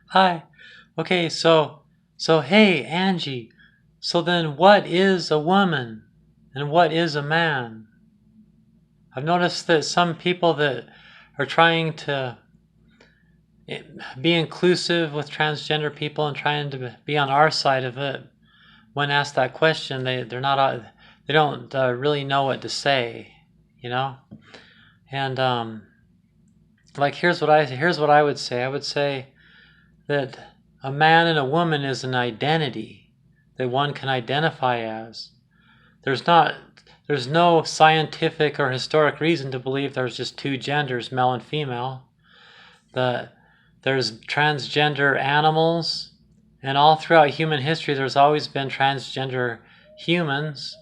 Hi. Okay, so hey, Angie. So then what is a woman and what is a man? I've noticed that some people that are trying to be inclusive with transgender people and trying to be on our side of it, when asked that question, they're not they don't really know what to say, you know? And like here's what I would say. I would say that a man and a woman is an identity that one can identify as. There's not there's no scientific or historic reason to believe there's just two genders, male and female. The there's transgender animals, and all throughout human history there's always been transgender humans.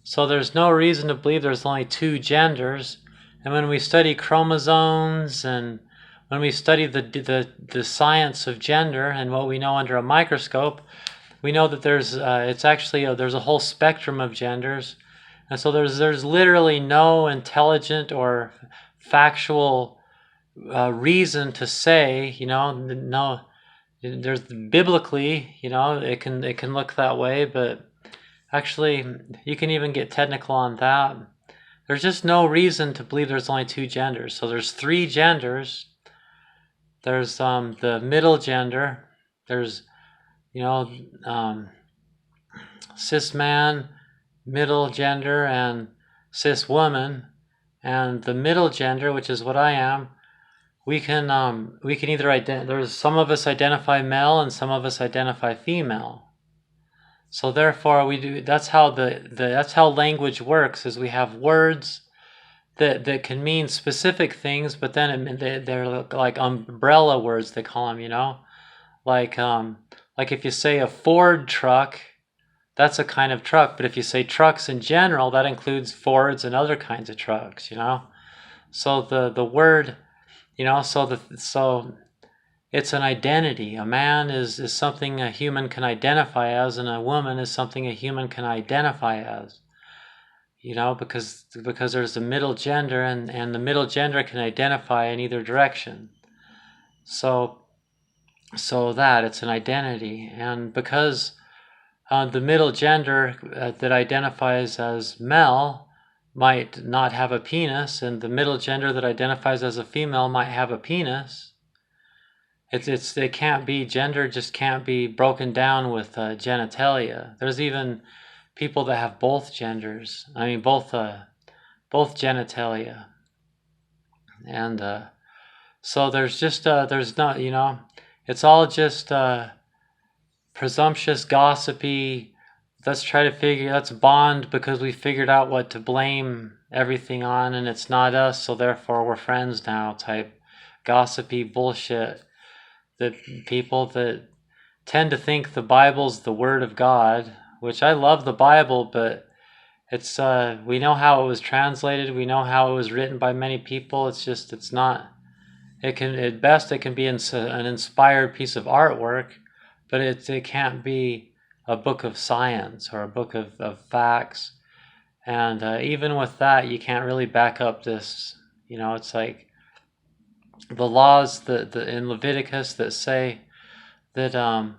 So there's no reason to believe there's only two genders. And when we study chromosomes and when we study the science of gender and what we know under a microscope, we know that there's a whole spectrum of genders, and so there's literally no intelligent or factual reason to say, no, there's biblically, it can look that way, but actually you can even get technical on that. There's just no reason to believe there's only two genders. So there's three genders. There's the middle gender. There's you know cis man, middle gender, and cis woman. And the middle gender, which is what I am, we can either there's some of us identify male and some of us identify female. So therefore we do that's how that's how language works, is we have words that can mean specific things, but then they're like umbrella words, they call them, like if you say a Ford truck, that's a kind of truck, but if you say trucks in general, that includes Fords and other kinds of trucks. So the word, so it's an identity. A man is something a human can identify as, and a woman is something a human can identify as. Because there's the middle gender, and the middle gender can identify in either direction. So that it's an identity, and because the middle gender that identifies as male might not have a penis, and the middle gender that identifies as a female might have a penis. It can't be, gender just can't be broken down with genitalia. There's even people that have both genders. I mean both genitalia, and so there's not, it's all just presumptuous, gossipy. Let's bond because we figured out what to blame everything on, and it's not us, so therefore we're friends now type gossipy bullshit that people that tend to think the Bible's the Word of God, which I love the Bible, but it's we know how it was translated, we know how it was written by many people. It's not. At best it can be an inspired piece of artwork, but it can't be a book of science or a book of facts. And even with that, you can't really back up this. It's like the laws in Leviticus that say that that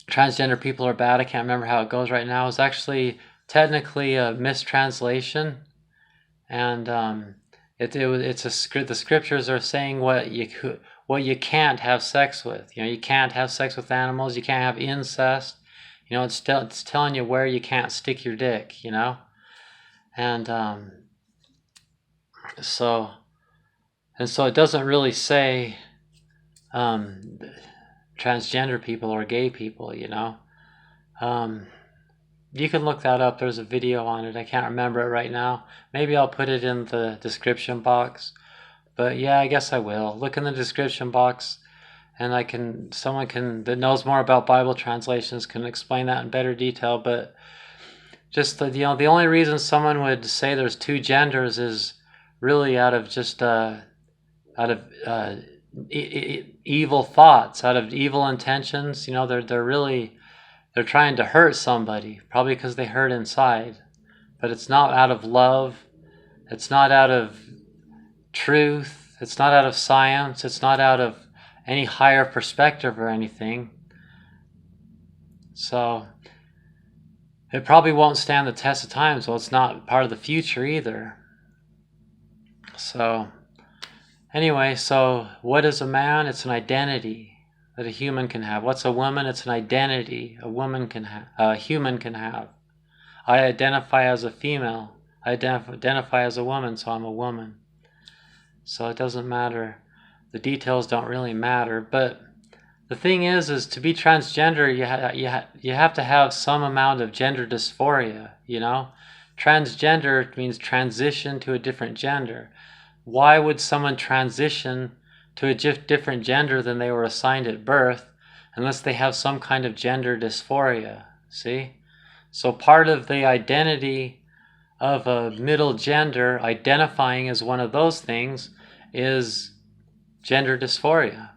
transgender people are bad. I can't remember how it goes right now. It's actually technically a mistranslation, and the scriptures are saying what you can't have sex with. You can't have sex with animals. You can't have incest. It's telling you where you can't stick your dick. And so it doesn't really say transgender people or gay people. You can look that up. There's a video on it. I can't remember it right now. Maybe I'll put it in the description box. But yeah, I guess I will. Look in the description box, and someone that knows more about Bible translations can explain that in better detail. But just the only reason someone would say there's two genders is really out of evil thoughts, out of evil intentions. They're trying to hurt somebody, probably because they hurt inside. But it's not out of love. It's not out of truth. It's not out of science. It's not out of any higher perspective or anything. So it probably won't stand the test of time, so it's not part of the future either. So anyway, so what is a man? It's an identity that a human can have. What's a woman? It's an identity a woman can have, a human can have. I identify as a female. I identify as a woman, so I'm a woman. So it doesn't matter. The details don't really matter. But the thing is to be transgender, you have to have some amount of gender dysphoria, you know? Transgender means transition to a different gender. Why would someone transition to a different gender than they were assigned at birth unless they have some kind of gender dysphoria? See? So part of the identity of a middle gender, identifying as one of those things, is gender dysphoria.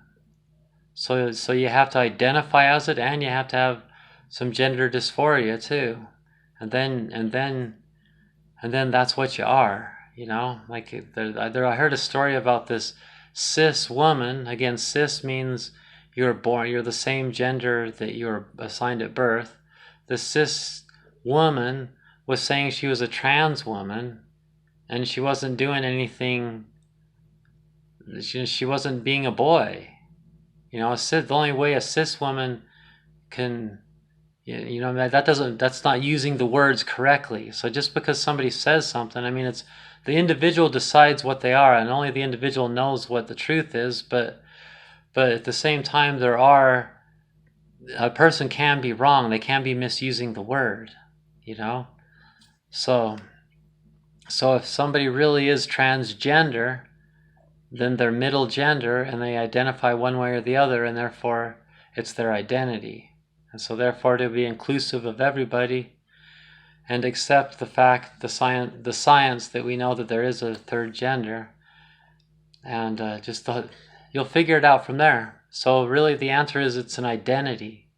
So you have to identify as it, and you have to have some gender dysphoria too, and then that's what you are. You know, like I heard a story about this cis woman. Again, cis means you're the same gender that you were assigned at birth. The cis woman was saying she was a trans woman, and she wasn't doing anything. She wasn't being a boy. You know, the only way a cis woman can, you know, that's not using the words correctly. So just because somebody says something, I mean, it's the individual decides what they are, and only the individual knows what the truth is. But at the same time, a person can be wrong. They can be misusing the word, you know. So if somebody really is transgender, then they're middle gender and they identify one way or the other, and therefore it's their identity. And so therefore to be inclusive of everybody and accept the fact, the science that we know that there is a third gender, and you'll figure it out from there. So really the answer is it's an identity.